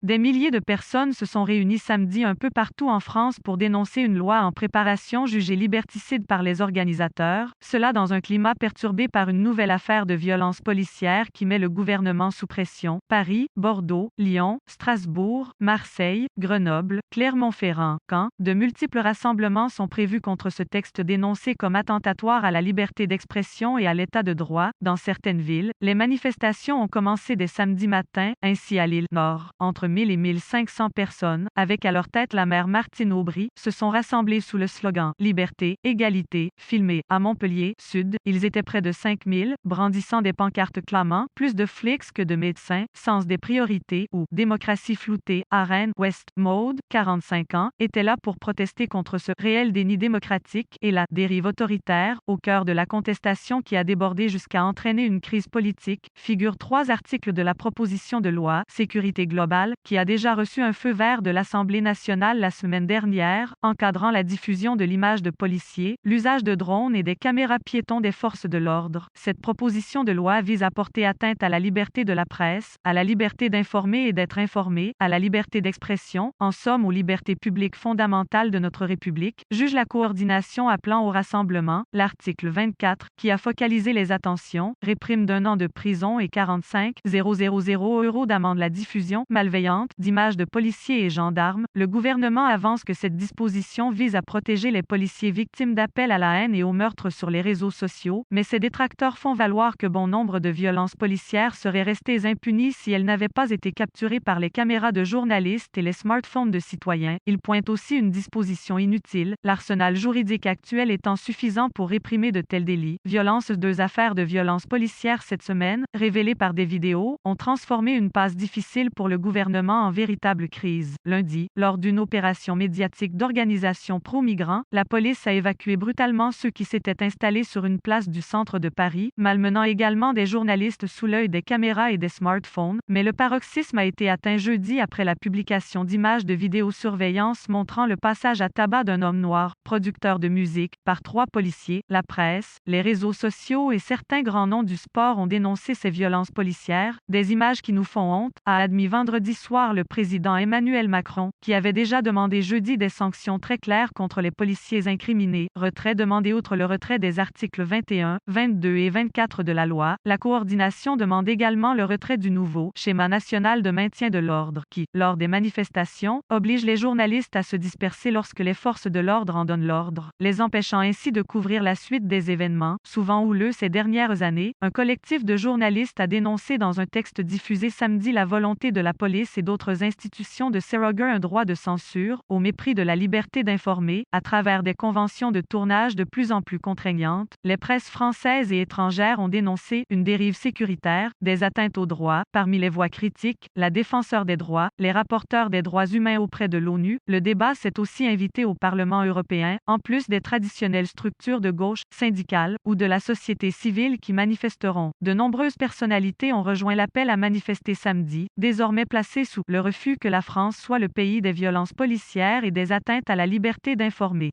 Des milliers de personnes se sont réunies samedi un peu partout en France pour dénoncer une loi en préparation jugée liberticide par les organisateurs, cela dans un climat perturbé par une nouvelle affaire de violence policière qui met le gouvernement sous pression. Paris, Bordeaux, Lyon, Strasbourg, Marseille, Grenoble, Clermont-Ferrand, Caen, de multiples rassemblements sont prévus contre ce texte dénoncé comme attentatoire à la liberté d'expression et à l'état de droit. Dans certaines villes, les manifestations ont commencé dès samedi matin, ainsi à l'île Nord. Entre 1000 et 1500 personnes, avec à leur tête la maire Martine Aubry, se sont rassemblées sous le slogan « Liberté, égalité », filmé à Montpellier, Sud. Ils étaient près de 5000, brandissant des pancartes clamant « Plus de flics que de médecins »,« Sens des priorités » ou « Démocratie floutée ». À Rennes, West Maude, 45 ans, était là pour protester contre ce réel déni démocratique et la dérive autoritaire, au cœur de la contestation qui a débordé jusqu'à entraîner une crise politique. Figurent 3 articles de la proposition de loi « Sécurité globale » qui a déjà reçu un feu vert de l'Assemblée nationale la semaine dernière, encadrant la diffusion de l'images de policiers, l'usage de drones et des caméras piétons des forces de l'ordre. Cette proposition de loi vise à porter atteinte à la liberté de la presse, à la liberté d'informer et d'être informé, à la liberté d'expression, en somme aux libertés publiques fondamentales de notre République, juge la coordination appelant au rassemblement. L'article 24, qui a focalisé les attentions, réprime d'1 an de prison et 45 000 € d'amende la diffusion malveillante d'images de policiers et gendarmes. Le gouvernement avance que cette disposition vise à protéger les policiers victimes d'appels à la haine et au meurtre sur les réseaux sociaux, mais ses détracteurs font valoir que bon nombre de violences policières seraient restées impunies si elles n'avaient pas été capturées par les caméras de journalistes et les smartphones de citoyens. Ils pointent aussi une disposition inutile, l'arsenal juridique actuel étant suffisant pour réprimer de tels délits. Violence. 2 affaires de violences policières cette semaine, révélées par des vidéos, ont transformé une passe difficile pour le gouvernement en véritable crise. Lundi, lors d'une opération médiatique d'organisation pro-migrants, la police a évacué brutalement ceux qui s'étaient installés sur une place du centre de Paris, malmenant également des journalistes sous l'œil des caméras et des smartphones, mais le paroxysme a été atteint jeudi après la publication d'images de vidéosurveillance montrant le passage à tabac d'un homme noir, producteur de musique, par 3 policiers. La presse, les réseaux sociaux et certains grands noms du sport ont dénoncé ces violences policières, des images qui nous font honte, a admis vendredi soir le président Emmanuel Macron, qui avait déjà demandé jeudi des sanctions très claires contre les policiers incriminés. Retrait demandé. Outre le retrait des articles 21, 22 et 24 de la loi, la coordination demande également le retrait du nouveau schéma national de maintien de l'ordre qui, lors des manifestations, oblige les journalistes à se disperser lorsque les forces de l'ordre en donnent l'ordre, les empêchant ainsi de couvrir la suite des événements, souvent houleux ces dernières années. Un collectif de journalistes a dénoncé dans un texte diffusé samedi la volonté de la police et d'autres institutions de s'arroger un droit de censure, au mépris de la liberté d'informer, à travers des conventions de tournage de plus en plus contraignantes. Les presses françaises et étrangères ont dénoncé une dérive sécuritaire, des atteintes aux droits. Parmi les voix critiques, la défenseur des droits, les rapporteurs des droits humains auprès de l'ONU. Le débat s'est aussi invité au Parlement européen, en plus des traditionnelles structures de gauche, syndicales, ou de la société civile qui manifesteront. De nombreuses personnalités ont rejoint l'appel à manifester samedi, désormais placé sous le refus que la France soit le pays des violences policières et des atteintes à la liberté d'informer.